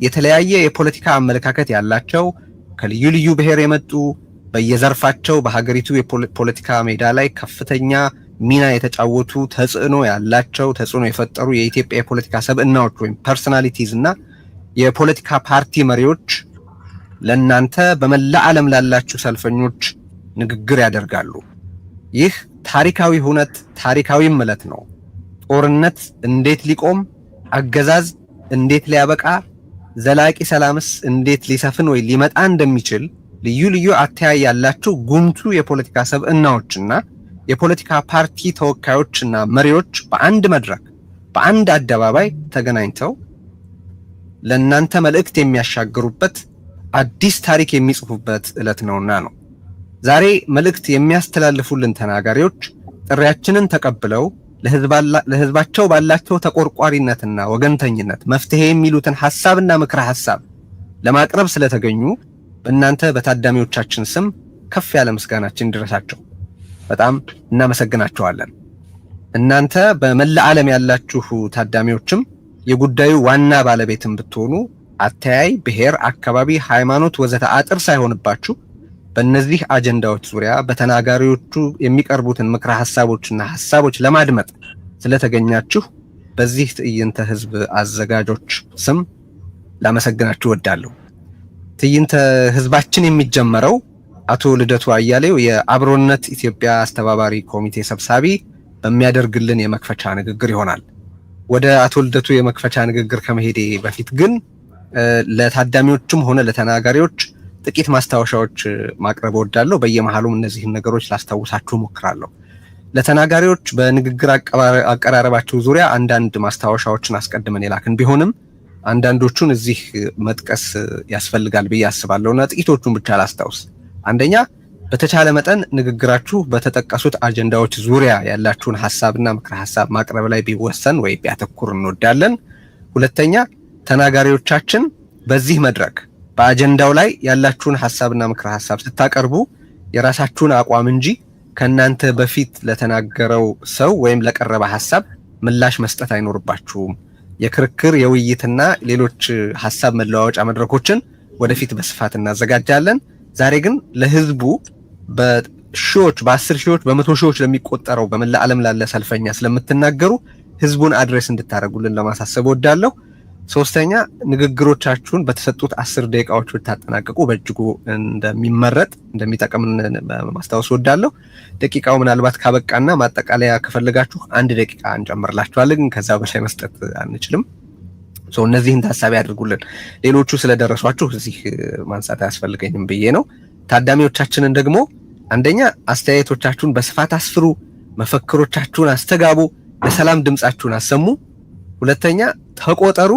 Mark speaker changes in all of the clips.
Speaker 1: የተለያየ የፖለቲካ አመለካከት ያላቸው ከልዩ ልዩ ብሔር የመጡ በየዘርፋቸው በሀገሪቱ የፖለቲካ ሜዳ ላይ ከፍተኛ ሚና የተጫወቱ ተጽዕኖ ያላቸው ተጽዕኖ የፈጠሩ የኢትዮጵያ የፖለቲካ ሰብዕናዎች ወይም ፐርሰናሊቲዝ እና የፖለቲካ ፓርቲ መሪዎች ለእናንተ በመላ ዓለም ላላችሁ ሰልፈኞች ንግግር ያደርጋሉ። ይህ ታሪካዊ ሁነት ታሪካዊ ምለት ነው። ጦርነት እንዴት ሊቆም፣ አገዛዝ እንዴት ሊያበቃ፣ ዘላቂ ሰላምስ እንዴት ሊሰፍን ወይ ሊመጣ እንደሚችል ልዩ ልዩ አተያይ ያላችሁ ጉምቱ የፖለቲካ ሰብዕናዎችና የፖለቲካ ፓርቲ ተወካዮችና መሪዎች በአንድ መድረክ በአንድ አደባባይ ተገናኝተው ለእናንተ መልእክት የሚያሻግሩበት አዲስ ታሪክ የሚጽፉበት ዕለት ነውና ነው። ዛሬ መልእክት የሚያስተላልፉልን ተናጋሪዎች ጥሪያችንን ተቀብለው ለህዝባቸው ባላቸው ተቆርቋሪነትና ወገንተኝነት መፍትሄ የሚሉትን ሐሳብና ምክረ ሐሳብ ለማቅረብ ስለተገኙ በእናንተ በታዳሚዎቻችን ስም ከፍ ያለ ምስጋናችን ይድረሳቸው። በጣም እናመሰግናቸዋለን። እናንተ በመላ ዓለም ያላችሁ ታዳሚዎችም የጉዳዩ ዋና ባለቤትም ብትሆኑ አተያይ፣ ብሔር፣ አካባቢ፣ ሃይማኖት ወዘተ አጥር ሳይሆንባችሁ በእነዚህ አጀንዳዎች ዙሪያ በተናጋሪዎቹ የሚቀርቡትን ምክረ ሐሳቦችና ሐሳቦች ለማድመጥ ስለተገኛችሁ በዚህ ትዕይንተ ህዝብ አዘጋጆች ስም ላመሰግናችሁ እወዳለሁ። ትዕይንተ ህዝባችን የሚጀመረው አቶ ልደቱ አያሌው የአብሮነት ኢትዮጵያ አስተባባሪ ኮሚቴ ሰብሳቢ በሚያደርግልን የመክፈቻ ንግግር ይሆናል። ወደ አቶ ልደቱ የመክፈቻ ንግግር ከመሄዴ በፊት ግን ለታዳሚዎችም ሆነ ለተናጋሪዎች ጥቂት ማስታወሻዎች ማቅረብ እወዳለሁ። በየመሃሉም እነዚህን ነገሮች ላስታውሳችሁ ሞክራለሁ። ለተናጋሪዎች በንግግር አቀራረባቸው ዙሪያ አንዳንድ ማስታወሻዎችን አስቀድመን የላክን ቢሆንም አንዳንዶቹን እዚህ መጥቀስ ያስፈልጋል ብዬ አስባለሁና ጥቂቶቹን ብቻ ላስታውስ። አንደኛ፣ በተቻለ መጠን ንግግራችሁ በተጠቀሱት አጀንዳዎች ዙሪያ ያላችሁን ሐሳብና ምክረ ሐሳብ ማቅረብ ላይ ቢወሰን ወይ ቢያተኩር እንወዳለን። ሁለተኛ፣ ተናጋሪዎቻችን በዚህ መድረክ በአጀንዳው ላይ ያላችሁን ሐሳብና ምክረ ሐሳብ ስታቀርቡ የራሳችሁን አቋም እንጂ ከናንተ በፊት ለተናገረው ሰው ወይም ለቀረበ ሐሳብ ምላሽ መስጠት አይኖርባችሁም። የክርክር የውይይትና ሌሎች ሐሳብ መለዋወጫ መድረኮችን ወደፊት በስፋት እናዘጋጃለን። ዛሬ ግን ለህዝቡ በሺዎች በ10 ሺዎች በመቶ ሺዎች ለሚቆጠረው በመላ ዓለም ላለ ሰልፈኛ ስለምትናገሩ ህዝቡን አድሬስ እንድታደርጉልን ለማሳሰብ እወዳለሁ። ሶስተኛ፣ ንግግሮቻችሁን በተሰጡት 10 ደቂቃዎች ብታጠናቀቁ በእጅጉ እንደሚመረጥ እንደሚጠቅም ማስታወስ እወዳለሁ። ደቂቃው ምናልባት ካበቃና ማጠቃለያ ከፈለጋችሁ 1 ደቂቃ እንጨምርላችኋለን፣ ግን ከዛ በላይ መስጠት አንችልም። እነዚህን ታሳቢ አድርጉልን። ሌሎቹ ስለደረሷችሁ እዚህ ማንሳት አያስፈልገኝም ብዬ ነው። ታዳሚዎቻችንን ደግሞ አንደኛ አስተያየቶቻችሁን በስፋት አስፍሩ፣ መፈክሮቻችሁን አስተጋቡ፣ ለሰላም ድምጻችሁን አሰሙ። ሁለተኛ፣ ተቆጠሩ።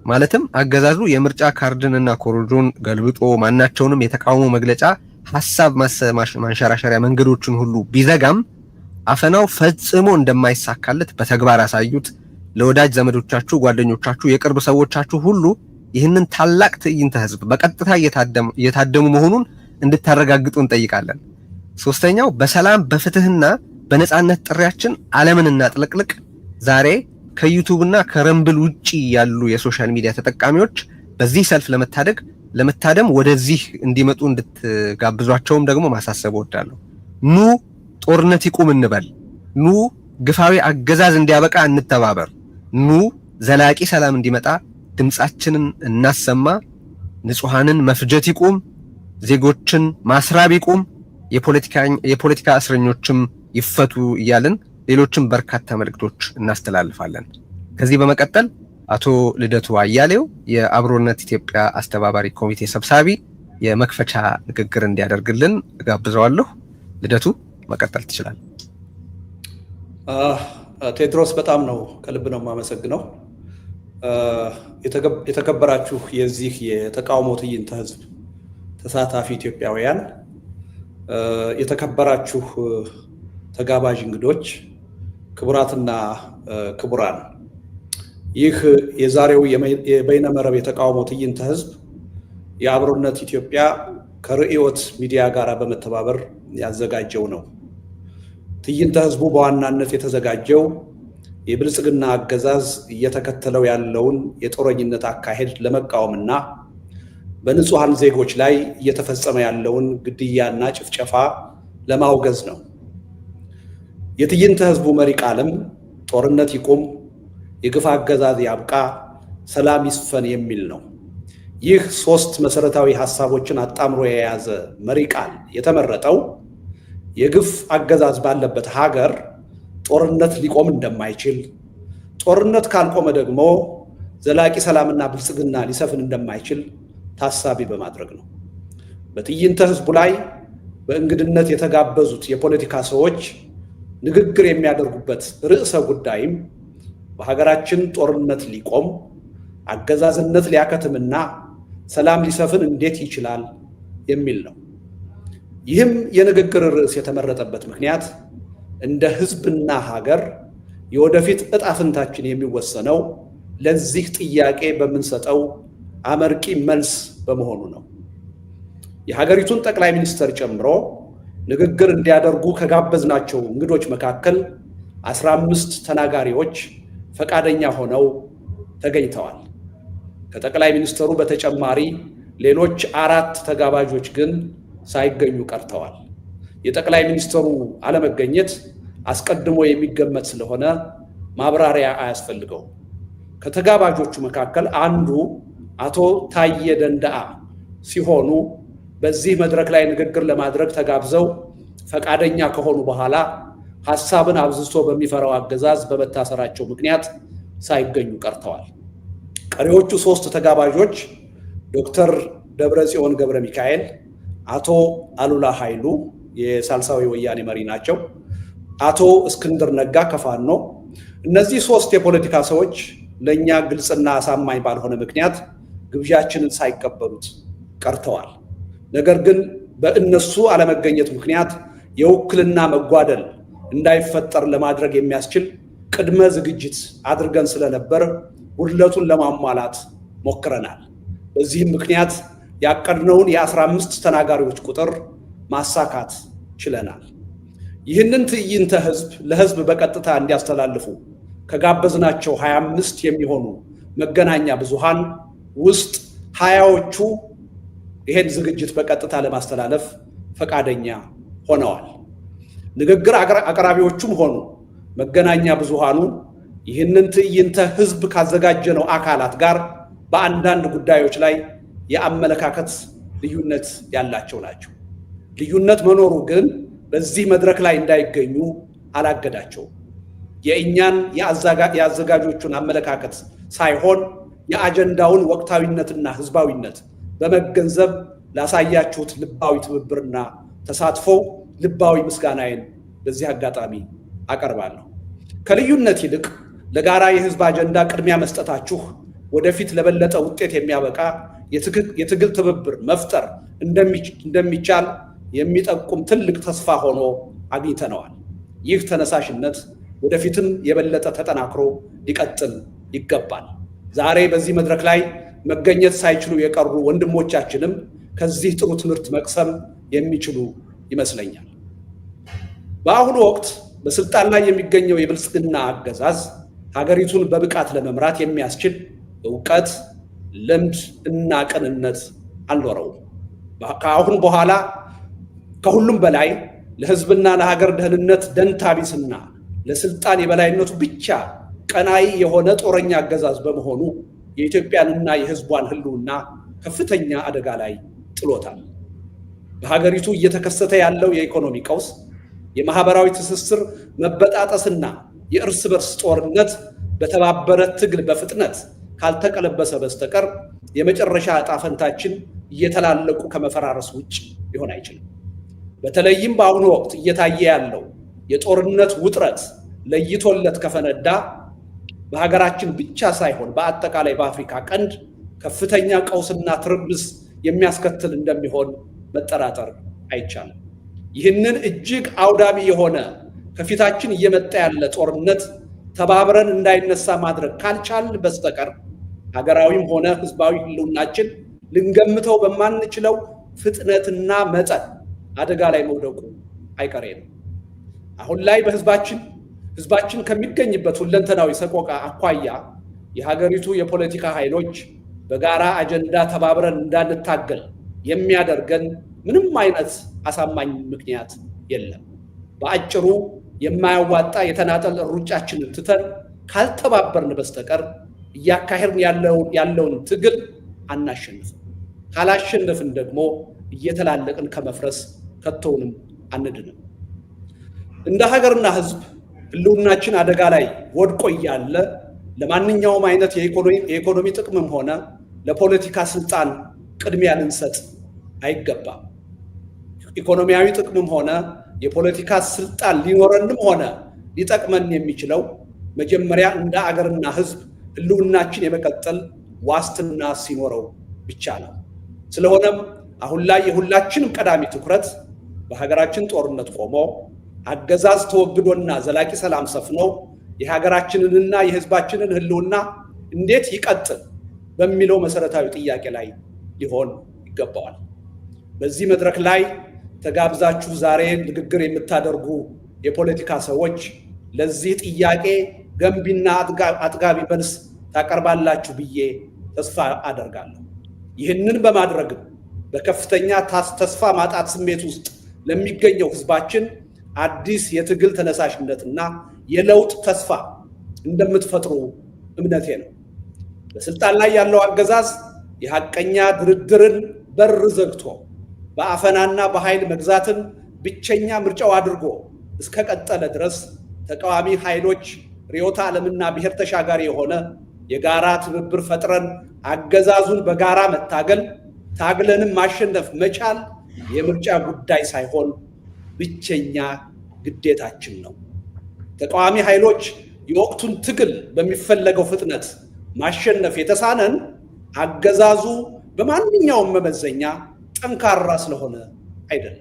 Speaker 1: ማለትም አገዛዙ የምርጫ ካርድንና ኮሮጆን ገልብጦ ማናቸውንም የተቃውሞ መግለጫ ሐሳብ ማንሸራሸሪያ መንገዶችን ሁሉ ቢዘጋም አፈናው ፈጽሞ እንደማይሳካለት በተግባር አሳዩት። ለወዳጅ ዘመዶቻችሁ፣ ጓደኞቻችሁ፣ የቅርብ ሰዎቻችሁ ሁሉ ይህንን ታላቅ ትዕይንተ ህዝብ በቀጥታ እየታደሙ መሆኑን እንድታረጋግጡ እንጠይቃለን። ሶስተኛው፣ በሰላም በፍትህና በነጻነት ጥሪያችን ዓለምን እናጥለቅልቅ። ዛሬ ከዩቲዩብ እና ከረምብል ውጪ ያሉ የሶሻል ሚዲያ ተጠቃሚዎች በዚህ ሰልፍ ለመታደም ወደዚህ እንዲመጡ እንድትጋብዟቸውም ደግሞ ማሳሰብ እወዳለሁ። ኑ ጦርነት ይቁም እንበል። ኑ ግፋዊ አገዛዝ እንዲያበቃ እንተባበር። ኑ ዘላቂ ሰላም እንዲመጣ ድምጻችንን እናሰማ። ንጹሃንን መፍጀት ይቁም። ዜጎችን ማስራብ ይቁም። የፖለቲካ እስረኞችም ይፈቱ እያልን ሌሎችም በርካታ መልእክቶች እናስተላልፋለን። ከዚህ በመቀጠል አቶ ልደቱ አያሌው የአብሮነት ኢትዮጵያ አስተባባሪ ኮሚቴ ሰብሳቢ የመክፈቻ ንግግር እንዲያደርግልን እጋብዘዋለሁ። ልደቱ መቀጠል ትችላለህ።
Speaker 2: ቴድሮስ፣ በጣም ነው ከልብ ነው የማመሰግነው። የተከበራችሁ የዚህ የተቃውሞ ትዕይንተ ህዝብ ተሳታፊ ኢትዮጵያውያን፣ የተከበራችሁ ተጋባዥ እንግዶች፣ ክቡራትና ክቡራን፣ ይህ የዛሬው የበይነመረብ የተቃውሞ ትዕይንተ ህዝብ የአብሮነት ኢትዮጵያ ከርዕዮት ሚዲያ ጋር በመተባበር ያዘጋጀው ነው። ትዕይንተ ህዝቡ በዋናነት የተዘጋጀው የብልጽግና አገዛዝ እየተከተለው ያለውን የጦረኝነት አካሄድ ለመቃወምና በንጹሃን ዜጎች ላይ እየተፈጸመ ያለውን ግድያና ጭፍጨፋ ለማውገዝ ነው። የትዕይንተ ህዝቡ መሪ ቃልም ጦርነት ይቁም፣ የግፍ አገዛዝ ያብቃ፣ ሰላም ይስፈን የሚል ነው። ይህ ሶስት መሰረታዊ ሐሳቦችን አጣምሮ የያዘ መሪ ቃል የተመረጠው የግፍ አገዛዝ ባለበት ሀገር ጦርነት ሊቆም እንደማይችል፣ ጦርነት ካልቆመ ደግሞ ዘላቂ ሰላምና ብልጽግና ሊሰፍን እንደማይችል ታሳቢ በማድረግ ነው። በትዕይንተ ህዝቡ ላይ በእንግድነት የተጋበዙት የፖለቲካ ሰዎች ንግግር የሚያደርጉበት ርዕሰ ጉዳይም በሀገራችን ጦርነት ሊቆም፣ አገዛዝነት ሊያከትምና ሰላም ሊሰፍን እንዴት ይችላል የሚል ነው። ይህም የንግግር ርዕስ የተመረጠበት ምክንያት እንደ ህዝብና ሀገር የወደፊት ዕጣ ፈንታችን የሚወሰነው ለዚህ ጥያቄ በምንሰጠው አመርቂ መልስ በመሆኑ ነው። የሀገሪቱን ጠቅላይ ሚኒስትር ጨምሮ ንግግር እንዲያደርጉ ከጋበዝናቸው እንግዶች መካከል 15 ተናጋሪዎች ፈቃደኛ ሆነው ተገኝተዋል። ከጠቅላይ ሚኒስትሩ በተጨማሪ ሌሎች 4 ተጋባዦች ግን ሳይገኙ ቀርተዋል። የጠቅላይ ሚኒስትሩ አለመገኘት አስቀድሞ የሚገመት ስለሆነ ማብራሪያ አያስፈልገውም። ከተጋባዦቹ መካከል አንዱ አቶ ታዬ ደንደአ ሲሆኑ በዚህ መድረክ ላይ ንግግር ለማድረግ ተጋብዘው ፈቃደኛ ከሆኑ በኋላ ሐሳብን አብዝቶ በሚፈራው አገዛዝ በመታሰራቸው ምክንያት ሳይገኙ ቀርተዋል። ቀሪዎቹ 3 ተጋባዦች ዶክተር ደብረጽዮን ገብረ ሚካኤል፣ አቶ አሉላ ኃይሉ የሳልሳዊ ወያኔ መሪ ናቸው፣ አቶ እስክንድር ነጋ ከፋኖ። እነዚህ 3 የፖለቲካ ሰዎች ለእኛ ግልጽና አሳማኝ ባልሆነ ምክንያት ግብዣችንን ሳይቀበሉት ቀርተዋል። ነገር ግን በእነሱ አለመገኘት ምክንያት የውክልና መጓደል እንዳይፈጠር ለማድረግ የሚያስችል ቅድመ ዝግጅት አድርገን ስለነበር ጉድለቱን ለማሟላት ሞክረናል። በዚህም ምክንያት ያቀድነውን የ15 ተናጋሪዎች ቁጥር ማሳካት ችለናል። ይህንን ትዕይንተ ህዝብ ለህዝብ በቀጥታ እንዲያስተላልፉ ከጋበዝናቸው 25 የሚሆኑ መገናኛ ብዙሃን ውስጥ 20ዎቹ ይሄን ዝግጅት በቀጥታ ለማስተላለፍ ፈቃደኛ ሆነዋል። ንግግር አቅራቢዎቹም ሆኑ መገናኛ ብዙሃኑ ይህንን ትዕይንተ ህዝብ ካዘጋጀነው አካላት ጋር በአንዳንድ ጉዳዮች ላይ የአመለካከት ልዩነት ያላቸው ናቸው። ልዩነት መኖሩ ግን በዚህ መድረክ ላይ እንዳይገኙ አላገዳቸውም። የእኛን የአዘጋጆቹን አመለካከት ሳይሆን የአጀንዳውን ወቅታዊነትና ህዝባዊነት በመገንዘብ ላሳያችሁት ልባዊ ትብብርና ተሳትፎ ልባዊ ምስጋናዬን በዚህ አጋጣሚ አቀርባለሁ። ከልዩነት ይልቅ ለጋራ የህዝብ አጀንዳ ቅድሚያ መስጠታችሁ ወደፊት ለበለጠ ውጤት የሚያበቃ የትግል ትብብር መፍጠር እንደሚቻል የሚጠቁም ትልቅ ተስፋ ሆኖ አግኝተነዋል። ይህ ተነሳሽነት ወደፊትም የበለጠ ተጠናክሮ ሊቀጥል ይገባል። ዛሬ በዚህ መድረክ ላይ መገኘት ሳይችሉ የቀሩ ወንድሞቻችንም ከዚህ ጥሩ ትምህርት መቅሰም የሚችሉ ይመስለኛል። በአሁኑ ወቅት በስልጣን ላይ የሚገኘው የብልጽግና አገዛዝ ሀገሪቱን በብቃት ለመምራት የሚያስችል ዕውቀት፣ ልምድ እና ቅንነት አልኖረውም። ከአሁን በኋላ ከሁሉም በላይ ለህዝብና ለሀገር ደህንነት ደንታ ቢስና ለስልጣን የበላይነቱ ብቻ ቀናይ የሆነ ጦረኛ አገዛዝ በመሆኑ የኢትዮጵያንና የህዝቧን ህልውና ከፍተኛ አደጋ ላይ ጥሎታል። በሀገሪቱ እየተከሰተ ያለው የኢኮኖሚ ቀውስ፣ የማህበራዊ ትስስር መበጣጠስና የእርስ በርስ ጦርነት በተባበረ ትግል በፍጥነት ካልተቀለበሰ በስተቀር የመጨረሻ ዕጣ ፈንታችን እየተላለቁ ከመፈራረስ ውጭ ሊሆን አይችልም። በተለይም በአሁኑ ወቅት እየታየ ያለው የጦርነት ውጥረት ለይቶለት ከፈነዳ በሀገራችን ብቻ ሳይሆን በአጠቃላይ በአፍሪካ ቀንድ ከፍተኛ ቀውስና ትርምስ የሚያስከትል እንደሚሆን መጠራጠር አይቻልም። ይህንን እጅግ አውዳሚ የሆነ ከፊታችን እየመጣ ያለ ጦርነት ተባብረን እንዳይነሳ ማድረግ ካልቻልን በስተቀር ሀገራዊም ሆነ ህዝባዊ ህልውናችን ልንገምተው በማንችለው ፍጥነትና መጠን አደጋ ላይ መውደቁ አይቀሬ ነው። አሁን ላይ በህዝባችን ህዝባችን ከሚገኝበት ሁለንተናዊ ሰቆቃ አኳያ የሀገሪቱ የፖለቲካ ኃይሎች በጋራ አጀንዳ ተባብረን እንዳንታገል የሚያደርገን ምንም አይነት አሳማኝ ምክንያት የለም። በአጭሩ የማያዋጣ የተናጠል ሩጫችንን ትተን ካልተባበርን በስተቀር እያካሄድን ያለውን ትግል አናሸንፍም። ካላሸነፍን ደግሞ እየተላለቅን ከመፍረስ ከቶውንም አንድንም። እንደ ሀገርና ህዝብ ህልውናችን አደጋ ላይ ወድቆ እያለ ለማንኛውም አይነት የኢኮኖሚ ጥቅምም ሆነ ለፖለቲካ ስልጣን ቅድሚያ ልንሰጥ አይገባም። ኢኮኖሚያዊ ጥቅምም ሆነ የፖለቲካ ስልጣን ሊኖረንም ሆነ ሊጠቅመን የሚችለው መጀመሪያ እንደ አገርና ህዝብ ህልውናችን የመቀጠል ዋስትና ሲኖረው ብቻ ነው። ስለሆነም አሁን ላይ የሁላችንም ቀዳሚ ትኩረት በሀገራችን ጦርነት ቆሞ አገዛዝ ተወግዶና ዘላቂ ሰላም ሰፍኖ የሀገራችንንና የህዝባችንን ህልውና እንዴት ይቀጥል በሚለው መሰረታዊ ጥያቄ ላይ ሊሆን ይገባዋል። በዚህ መድረክ ላይ ተጋብዛችሁ ዛሬ ንግግር የምታደርጉ የፖለቲካ ሰዎች ለዚህ ጥያቄ ገንቢና አጥጋቢ መልስ ታቀርባላችሁ ብዬ ተስፋ አደርጋለሁ። ይህንን በማድረግም በከፍተኛ ተስፋ ማጣት ስሜት ውስጥ ለሚገኘው ህዝባችን አዲስ የትግል ተነሳሽነትና የለውጥ ተስፋ እንደምትፈጥሩ እምነቴ ነው። በስልጣን ላይ ያለው አገዛዝ የሐቀኛ ድርድርን በር ዘግቶ በአፈናና በኃይል መግዛትን ብቸኛ ምርጫው አድርጎ እስከቀጠለ ድረስ ተቃዋሚ ኃይሎች ርዕዮተ ዓለምና ብሔር ተሻጋሪ የሆነ የጋራ ትብብር ፈጥረን አገዛዙን በጋራ መታገል ታግለንም ማሸነፍ መቻል የምርጫ ጉዳይ ሳይሆን ብቸኛ ግዴታችን ነው። ተቃዋሚ ኃይሎች የወቅቱን ትግል በሚፈለገው ፍጥነት ማሸነፍ የተሳነን አገዛዙ በማንኛውም መመዘኛ ጠንካራ ስለሆነ አይደለም።